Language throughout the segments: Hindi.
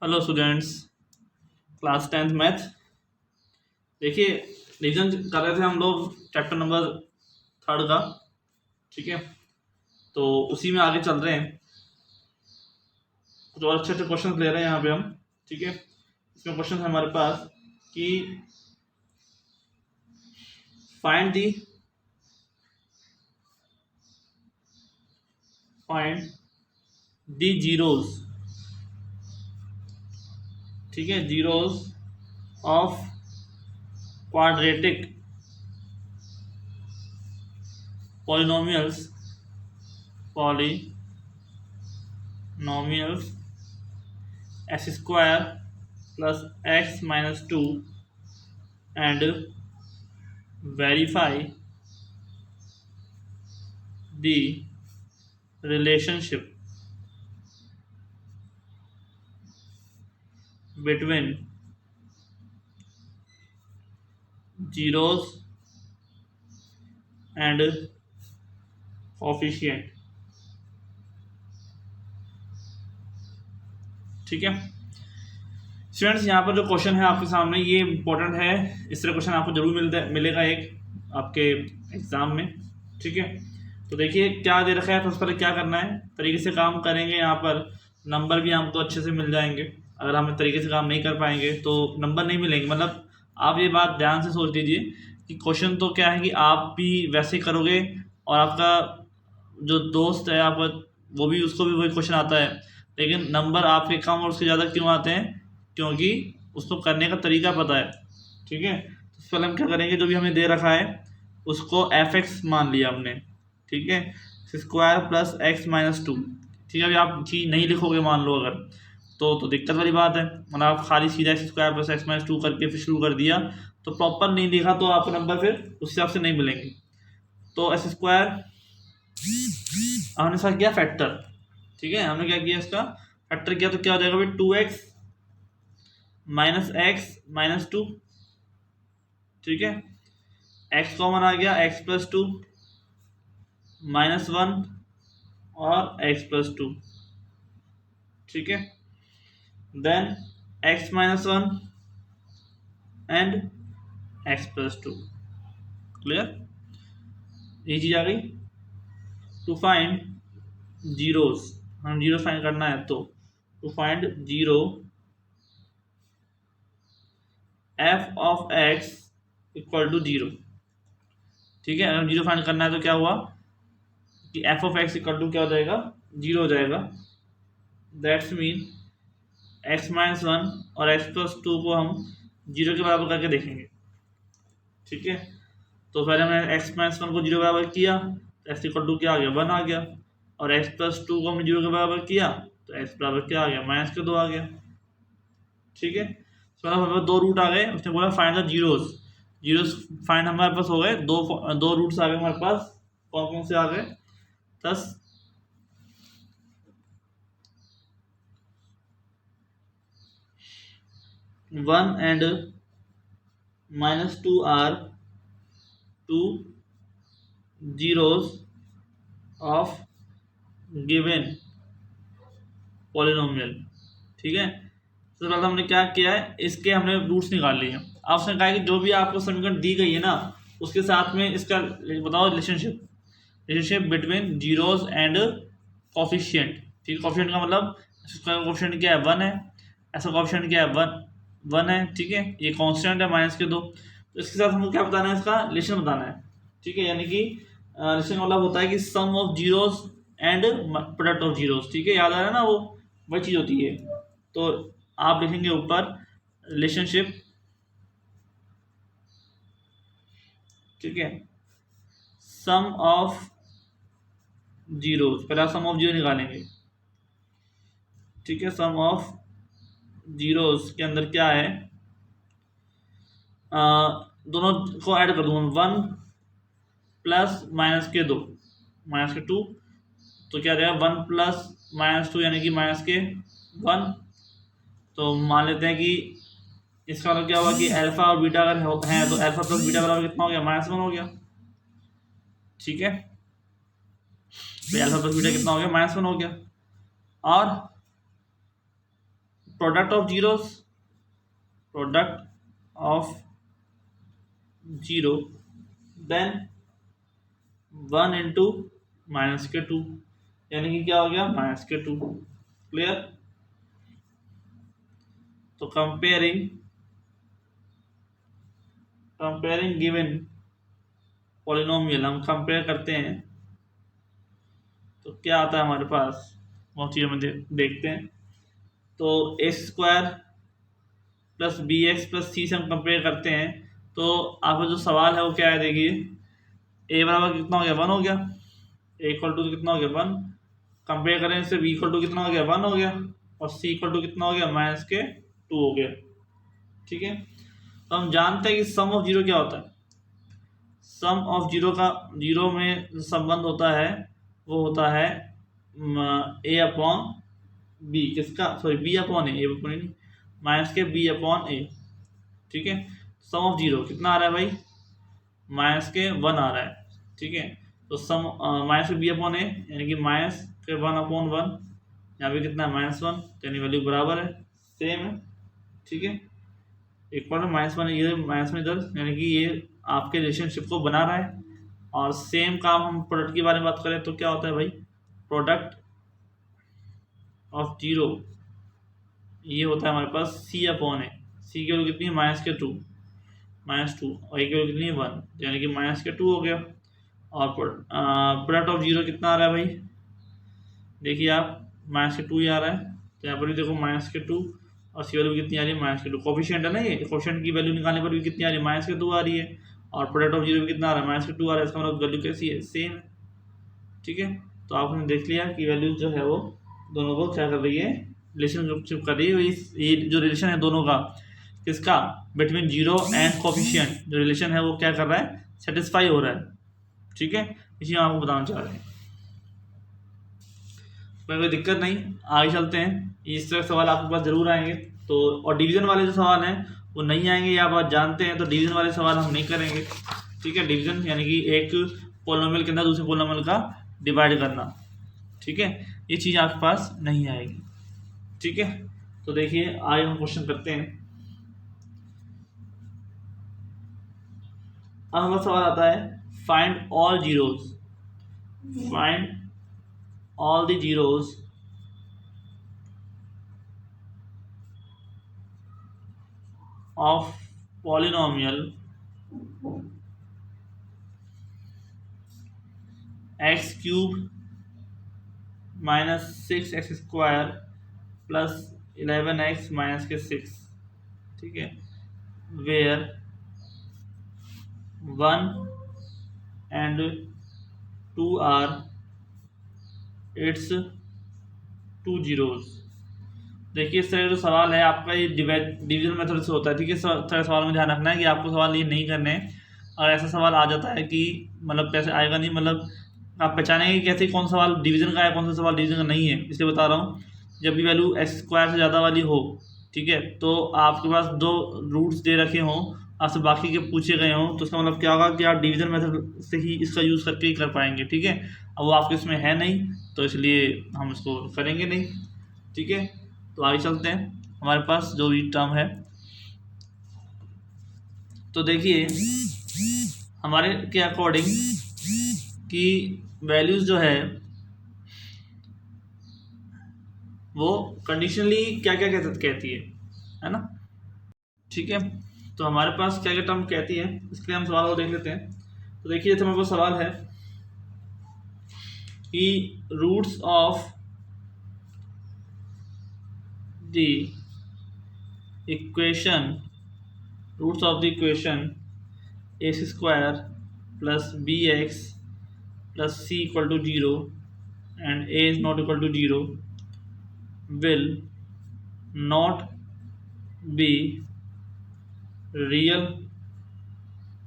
Hello students, class 10th math. देखिए, रिवीजन कर रहे थे हम लोग चैप्टर नंबर 3 का। ठीक है, तो उसी में आगे चल रहे हैं। कुछ और अच्छे अच्छे क्वेश्चन ले रहे हैं यहाँ पे हम। ठीक है, इसमें क्वेश्चन है हमारे पास कि फाइंड दी जीरोज। ठीक है, zeros of quadratic polynomials x square plus x minus 2 and verify the relationship between zeros and coefficient। ठीक है स्टूडेंट्स, यहाँ पर जो क्वेश्चन है आपके सामने ये इंपॉर्टेंट है। इस तरह क्वेश्चन आपको जरूर मिलेगा एक आपके एग्जाम में। ठीक है, तो देखिए क्या दे रखा है। सबसे पहले क्या करना है, तरीके से काम करेंगे। यहाँ पर नंबर भी हमको अच्छे से मिल जाएंगे। अगर हम तरीके से काम नहीं कर पाएंगे तो नंबर नहीं मिलेंगे। मतलब आप ये बात ध्यान से सोच लीजिए कि क्वेश्चन तो क्या है कि आप भी वैसे करोगे और आपका जो दोस्त है आप वो भी, उसको भी वही क्वेश्चन आता है, लेकिन नंबर आपके कम और उसके ज़्यादा क्यों आते हैं? क्योंकि उसको करने का तरीका पता है। ठीक है, तो इस पहले हम क्या करेंगे, जो भी हमें दे रखा है उसको एफ एक्स मान लिया हमने। ठीक है, स्क्वायर प्लस एक्स माइनस 2। ठीक है, अभी आप चीज़ नहीं लिखोगे मान लो अगर, तो दिक्कत वाली बात है। मतलब आप खाली सीधा x square plus x minus 2 करके फिर शुरू कर दिया तो प्रॉपर नहीं लिखा तो आपको नंबर फिर उस हिसाब से नहीं मिलेंगे। तो एक्स स्क्वायर हमने इसका किया फैक्टर। ठीक है, हमने क्या किया, इसका फैक्टर किया तो क्या हो जाएगा भाई, 2x माइनस एक्स माइनस 2। ठीक है, x कॉमन आ गया, x प्लस 2 माइनस 1 और x प्लस 2। ठीक है, then x minus 1 and x plus 2। Clear, ये चीज आ गई। टू फाइंड जीरोस, हम जीरो फाइंड करना है तो to find zero f of x equal to 0। ठीक है, अगर जीरो फाइंड करना है तो क्या हुआ कि f of x equal to क्या हो जाएगा, 0 हो जाएगा। दैट्स मीन x माइनस 1 और x प्लस 2 को हम 0 के बराबर करके देखेंगे। ठीक है, तो पहले हमने x माइनस 1 को 0 के बराबर किया तो x इक्वल टू क्या आ गया, 1 आ गया। और x प्लस 2 को हमने 0 के बराबर किया तो x बराबर क्या आ गया, माइनस के 2 आ गया। ठीक है, तो हमारे पास दो रूट आ गए। उसने बोला find the zeros. Zeros find हमारे पास हो गए, दो रूट्स आ गए हमारे पास। कौन कौन से आ गए, 10 1 and minus 2 are two zeros of given polynomial. ठीक है, सबसे पहले हमने क्या किया है, इसके हमने रूट्स निकाल लिए। अब उसने कहा कि जो भी आपको समीकरण दी गई है ना उसके साथ में इसका बताओ relationship between zeros and coefficient. ठीक है, कॉफिशिएंट का मतलब इसका कॉफिशिएंट क्या है, 1 है। ऐसा कॉफिशिएंट क्या है, 1 है। ठीक है, ये कांस्टेंट है माइनस के 2। तो इसके साथ हमको क्या बताना है, इसका रिलेशन बताना है। ठीक है, यानी कि रिलेशन मतलब होता है कि sum of zeros and product of zeros. ठीक है, याद आ रहा है ना, वो वही चीज़ होती है। तो आप लिखेंगे ऊपर रिलेशनशिप। ठीक है, सम ऑफ जीरोस, पहले आप सम ऑफ जीरो निकालेंगे। ठीक है, सम ऑफ जीरोस के अंदर क्या है, दोनों को ऐड कर दूंगा, 1 प्लस माइनस के 2 माइनस के 2, तो क्या रहेगा 1 प्लस माइनस 2 यानी कि माइनस के 1। तो मान लेते हैं कि इसका मतलब क्या हुआ कि अल्फा और बीटा अगर है तो अल्फा प्लस बीटा बराबर कितना हो गया, माइनस 1 हो गया। ठीक है, तो अल्फा प्लस बीटा कितना हो गया, माइनस 1 हो गया। और product of zeros, product of zero, then 1 into minus के 2, यानी कि क्या हो गया माइनस के 2। क्लियर? तो कंपेयरिंग गिवन पॉलिनोमियल, हम कंपेयर करते हैं तो क्या आता है हमारे पास, बहुत चीज़ें में देखते हैं। तो x square plus b x plus c से हम कंपेयर करते हैं, तो आपका जो सवाल है वो क्या है, देखिए ए बराबर कितना हो गया 1 हो गया, ए इक्वल टू कितना हो गया 1, कंपेयर करें इससे बी इक्वल टू कितना हो गया 1 हो गया, और सी इक्वल टू कितना हो गया माइनस के 2 हो गया। ठीक है, तो हम जानते हैं कि सम ऑफ जीरो क्या होता है। सम ऑफ जीरो का जीरो में जो संबंध होता है वो होता है ए अपॉन बी, किसका, सॉरी बी अपॉन ए अपॉन नहीं, माइनस के बी अपॉन ए। ठीक है, सम ऑफ जीरो कितना आ रहा है भाई, माइनस के 1 आ रहा है। ठीक है, तो सम माइनस के बी अपॉन ए यानी कि माइनस के 1 अपॉन 1, यहाँ पे कितना है -1, यानी वैल्यू बराबर है, सेम है। ठीक है, एक बार -1 ये -1 इधर, यानी कि ये आपके रिलेशनशिप को बना रहा है। और सेम काम हम प्रोडक्ट के बारे में बात करें तो क्या होता है भाई, प्रोडक्ट ऑफ जीरो ये होता है हमारे पास सी अपॉन ए, सी की वैल्यू कितनी है -2, -2, और ए की वैल्यू कितनी है 1, यानी कि -2 हो गया। और प्रोडक्ट ऑफ जीरो कितना आ रहा है भाई, देखिए आप -2 ही आ रहा है, तो यहाँ पर भी देखो -2, और सी वैल्यू कितनी आ रही है -2, कोफिशिएंट है ना, ये कोफिशिएंट की वैल्यू निकालने पर भी कितनी आ रही है -2 आ रही है, और प्रोडक्ट ऑफ जीरो भी कितना आ रहा है -2 आ रहा है, इसका मतलब वैल्यू कैसी है, सेम है। ठीक है, तो आपने देख लिया कि वैल्यू जो है वो दोनों को क्या कर रही है, रिलेशनशिप कर रही है। ये जो रिलेशन है दोनों का, किसका, बिटवीन जीरो एंड कोफिशिएंट, जो रिलेशन है वो क्या कर रहा है, सेटिस्फाई हो रहा है। ठीक है, इसी हम आपको बताना चाह रहे हैं, कोई दिक्कत नहीं, आगे चलते हैं। इस तरह सवाल आपके पास जरूर आएंगे। तो और डिवीजन वाले जो सवाल हैं वो नहीं आएंगे, या आप जानते हैं, तो डिवीजन वाले सवाल हम नहीं करेंगे। ठीक है, डिवीजन यानी कि एक पोलिनोमियल के अंदर दूसरे पोलिनोमियल का डिवाइड करना। ठीक है, ये चीज़ आपके पास नहीं आएगी। ठीक है, तो देखिए आगे हम क्वेश्चन करते हैं। अब हमारा सवाल आता है, find all zeros, find all the zeros of polynomial x cube minus 6x square plus 11x minus के 6। ठीक है, where 1 and 2 are its 2 zeros। देखिए इस तरह जो सवाल है आपका, ये डिवीजन मेथड से होता है। ठीक है, इस तरह सवाल में ध्यान रखना है कि आपको सवाल ये नहीं करने हैं, और ऐसा सवाल आ जाता है कि मतलब कैसे आएगा नहीं, मतलब आप पहचानेंगे कि कैसे कौन सा सवाल डिवीजन का है, कौन सा सवाल डिवीजन का नहीं है। इसलिए बता रहा हूँ, जब भी वैल्यू एक्स स्क्वायर से ज़्यादा वाली हो, ठीक है, तो आपके पास 2 रूट्स दे रखे हों, आपसे बाकी के पूछे गए हों, तो इसका मतलब क्या होगा कि आप डिवीजन मेथड से ही इसका यूज़ करके ही कर पाएंगे। ठीक है, अब वो आपके इसमें है नहीं, तो इसलिए हम इसको करेंगे नहीं। ठीक है, तो आगे चलते हैं, हमारे पास जो भी टर्म है, तो देखिए हमारे के अकॉर्डिंग कि वैल्यूज जो है वो कंडीशनली क्या क्या कहती है ना। ठीक है, तो हमारे पास क्या क्या टर्म कहती है, इसके लिए हम सवाल को देख लेते हैं। तो देखिए जैसे हमारे पास सवाल है कि roots of the equation, roots of the equation x square plus b x plus c equal to 0 and a is not equal to 0 will not be real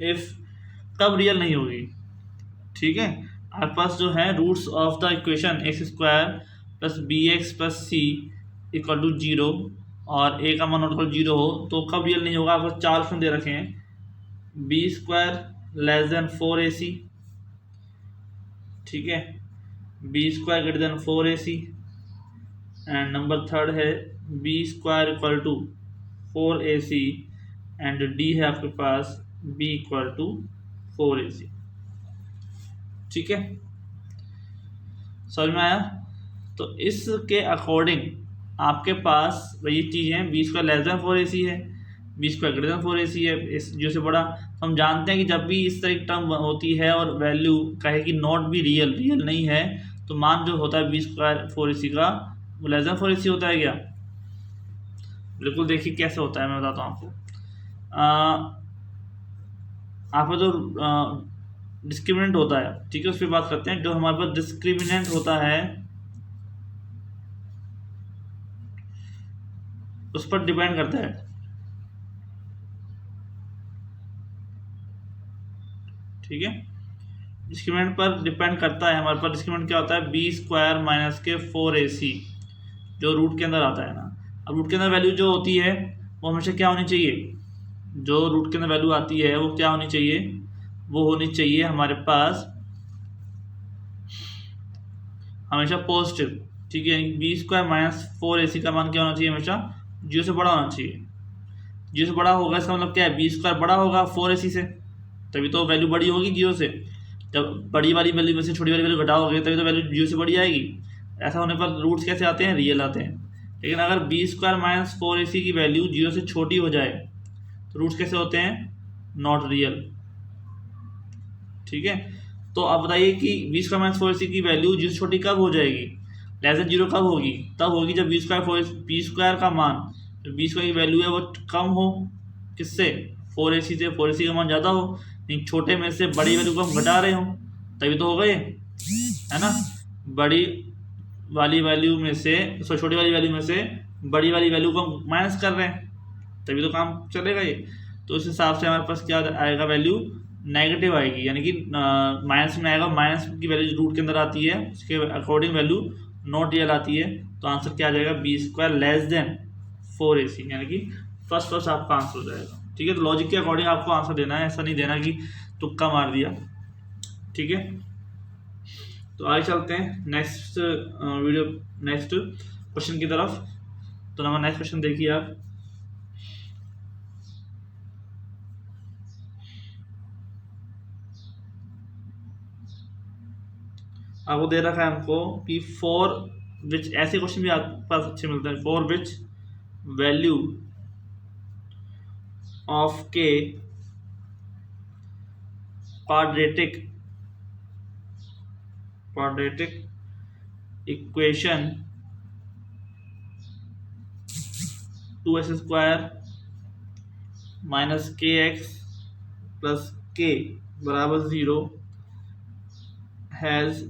if, कब रियल नहीं होगी। ठीक है, आपके पास जो है roots of the equation x square plus b x plus c equal to 0 और ए का मान नॉट इक्वल 0 हो, तो कब रियल नहीं होगा। आपको 4 ऑप्शन दे रखे हैं, B square less than 4ac, ठीक है, b square greater than 4ac, and number 3 है b square equal to 4ac and d है आपके पास b इक्वल टू 4ac। ठीक है, समझ में आया? तो इसके अकॉर्डिंग आपके पास वही चीज़ है, b square less than 4ac है, b square greater than 4ac है, इस जो से बड़ा। हम जानते हैं कि जब भी इस तरह की टर्म होती है और वैल्यू कहे कि नॉट भी रियल नहीं है, तो मान जो होता है बी स्क्वायर 4ac का वो लेस देन 4ac होता है क्या? बिल्कुल, देखिए कैसे होता है, मैं बताता हूँ आपको। आपका जो डिस्क्रिमिनेंट होता है, ठीक है, उस पर बात करते हैं। जो हमारे पास डिस्क्रिमिनेंट होता है उस पर डिपेंड करता है, ठीक है, डिस्क्रिमिनेंट पर डिपेंड करता है। हमारे पास डिस्क्रिमिनेंट क्या होता है? बी स्क्वायर माइनस के 4ac जो रूट के अंदर आता है ना। अब रूट के अंदर वैल्यू जो होती है वो हमेशा क्या होनी चाहिए? जो रूट के अंदर वैल्यू आती है वो क्या होनी चाहिए? वो होनी चाहिए हमारे पास हमेशा पॉजिटिव, ठीक है। बी स्क्वायर माइनस 4ac का मान क्या होना चाहिए? हमेशा 0 से बड़ा होना चाहिए। 0 से बड़ा होगा इसका मतलब क्या है? बी स्क्वायर बड़ा होगा 4ac से, तभी तो वैल्यू बड़ी होगी 0 से। जब बड़ी वाली वैल्यू में से छोटी वाली वैल्यू घटाओगे तभी तो वैल्यू 0 से बड़ी आएगी। ऐसा होने पर रूट्स कैसे आते हैं? रियल आते हैं। लेकिन अगर बी स्क्वायर माइनस 4ac की वैल्यू 0 से छोटी हो जाए तो रूट्स कैसे होते हैं? नॉट रियल, ठीक है। तो आप बताइए कि बी स्क्वायर माइनस 4ac की वैल्यू 0 से छोटी कब हो जाएगी? लेस देन 0 कब होगी? तब होगी जब बी स्क्वायर का मान, बी स्क्वायर की वैल्यू है वो कम हो, किससे? 4ac से। 4ac का मान ज़्यादा हो, लेकिन छोटे में से बड़ी वैल्यू को हम घटा रहे हो, तभी तो होगा ये, है ना। बड़ी वाली वैल्यू में से छोटी वाली वैल्यू में से बड़ी वाली वैल्यू को हम माइनस कर रहे हैं, तभी तो काम चलेगा ये। तो उस हिसाब से हमारे पास क्या आएगा? वैल्यू नेगेटिव आएगी, यानी कि माइनस में आएगा। माइनस की वैल्यू रूट के अंदर आती है, उसके अकॉर्डिंग वैल्यू नॉट रियल आती है। तो आंसर क्या आ जाएगा? B square less than 4ac, यानी कि फर्स्ट आपका आंसर हो जाएगा, ठीक है। तो लॉजिक के अकॉर्डिंग आपको आंसर देना है, ऐसा नहीं देना कि तुक्का मार दिया, ठीक है। तो आगे चलते हैं नेक्स्ट क्वेश्चन की तरफ। तो नंबर नेक्स्ट क्वेश्चन देखिए आप। आपको दे रखा है हमको कि फॉर विच, ऐसे क्वेश्चन भी आपके पास अच्छे मिलते हैं। फॉर विच वैल्यू ऑफ के quadratic equation 2x square minus के एक्स प्लस के बराबर 0 हैज़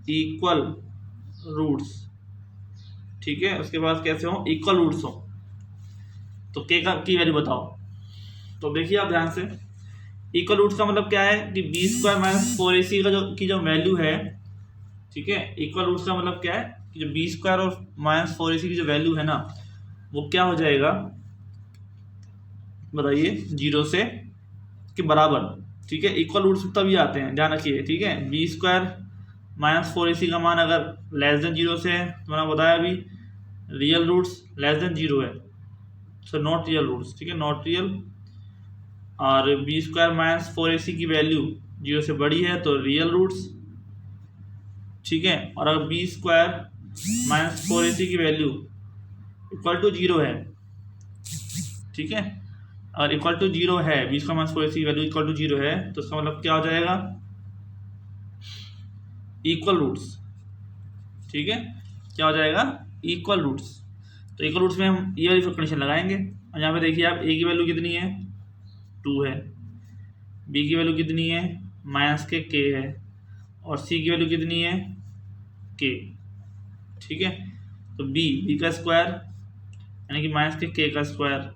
इक्वल रूट्स, ठीक है। उसके बाद कैसे हो? इक्वल रूट्स हो, तो के की वैल्यू बताओ। तो देखिए आप ध्यान से, इक्वल रूट्स का मतलब क्या है कि बी स्क्वायर माइनस 4ac का जो वैल्यू है, ठीक है। इक्वल रूट्स का मतलब क्या है कि जो बी स्क्वायर और माइनस 4ac की जो वैल्यू है ना, वो क्या हो जाएगा बताइए? 0 से के बराबर, ठीक है। इक्वल रूट्स तभी आते हैं, ध्यान रखिए, ठीक है। बी स्क्वायर माइनस 4ac का मान अगर लेस देन 0 से है, तो मैंने बताया अभी रियल रूट्स लेस देन 0 है, सो नॉट रियल रूट्स, ठीक है, नॉट रियल। और बी स्क्वायर माइनस 4ac की वैल्यू 0 से बड़ी है तो रियल रूट्स, ठीक है। और अगर बी स्क्वायर माइनस 4ac की वैल्यू इक्वल टू 0 है, ठीक है, और इक्वल टू 0 है, बी स्क्वायर माइनस 4ac की वैल्यू इक्वल टू 0 है, तो इसका मतलब क्या हो जाएगा? इक्वल रूट्स, ठीक है। क्या हो जाएगा? Equal roots. तो इक्वल रूट्स में हम ये वाली कंडीशन लगाएंगे। और यहाँ पे देखिए आप, ए की वैल्यू कितनी है? 2 है, बी की वैल्यू कितनी है? माइनस के है, और सी की वैल्यू कितनी है? के, ठीक है। तो बी का स्क्वायर यानी कि माइनस के का स्क्वायर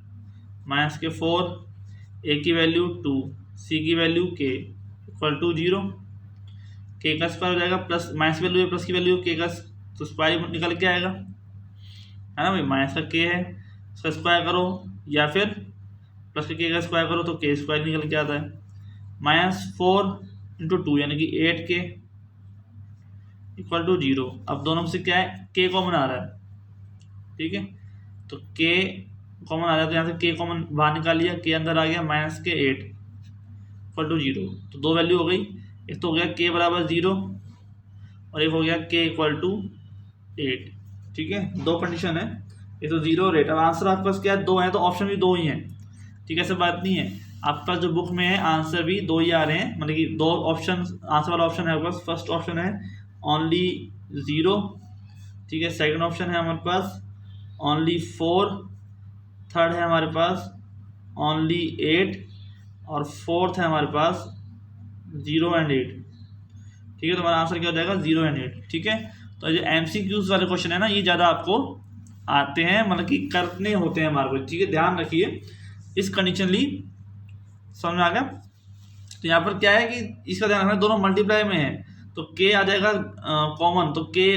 माइनस के 4, ए की वैल्यू 2, सी की वैल्यू के इक्वल टू 0। के का स्क्वायर हो जाएगा, प्लस माइनस वैल्यू है, प्लस की वैल्यू के का तो स्क्वायर निकल के आएगा, है ना भाई। माइनस का के है, इसका स्क्वायर करो, या फिर प्लस के का स्क्वायर करो तो के स्क्वायर निकल के आता है। -4 × 2 यानी कि 8k इक्वल टू 0। अब दोनों में से क्या है? के कॉमन आ रहा है, ठीक है। तो के कॉमन आ जाता है, यहाँ से के कॉमन बाहर निकाल लिया, के अंदर आ गया माइनस के 8 इक्वल टू 0। तो दो वैल्यू हो गई, एक तो हो गया के बराबर 0 और एक हो गया के इक्वल टू 8। ठीक है, दो कंडीशन है, ये तो 0 और 8। अब आंसर आपके पास क्या है, दो है तो ऑप्शन भी दो ही है। ठीक है, ऐसा बात नहीं है, आपके पास जो बुक में है आंसर भी दो ही आ रहे हैं, मतलब कि दो ऑप्शन आंसर वाला ऑप्शन है आपके पास। फर्स्ट ऑप्शन है ओनली 0, ठीक है, सेकंड ऑप्शन है हमारे पास ओनली 4, थर्ड है हमारे पास ओनली 8 और फोर्थ है हमारे पास 0 एंड 8। ठीक है, तो हमारा आंसर क्या हो जाएगा 0 एंड 8। ठीक है, तो जो MCQs वाले क्वेश्चन है ना, ये ज़्यादा आपको आते हैं, मतलब कि करने होते हैं हमारे को। ठीक है, ध्यान रखिए इस कंडीशनली, समझ में आ गया। तो यहाँ पर क्या है कि इसका ध्यान रखना, दोनों मल्टीप्लाई में है तो के आ जाएगा कॉमन, तो के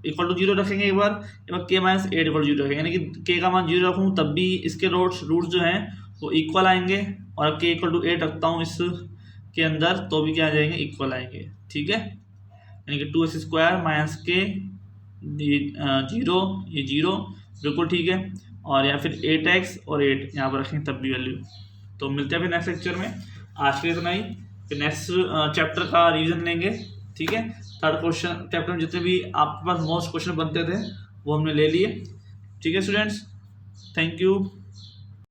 इक्वल टू 0 रखेंगे एक बार के माइनस 8 इक्वल टू 0 रखेंगे, यानी कि के का मान 0 रखूँ तब भी इसके रूट्स जो हैं वो इक्वल आएंगे, और के इक्वल टू 8 रखता हूँ इस के अंदर तो भी क्या आ जाएंगे, इक्वल आएंगे। ठीक है, यानी कि 2x² माइनस के 0, ये 0 बिल्कुल ठीक है, और या फिर 8x और 8 यहाँ पर रखेंगे तब भी वैल्यू। तो मिलते हैं फिर नेक्स्ट लेक्चर में। आज के लिए इतना ही, फिर नेक्स्ट चैप्टर का रिवीजन लेंगे। ठीक है, थर्ड क्वेश्चन चैप्टर में जितने भी आपके पास मोस्ट क्वेश्चन बनते थे वो हमने ले लिए। ठीक है स्टूडेंट्स, थैंक यू।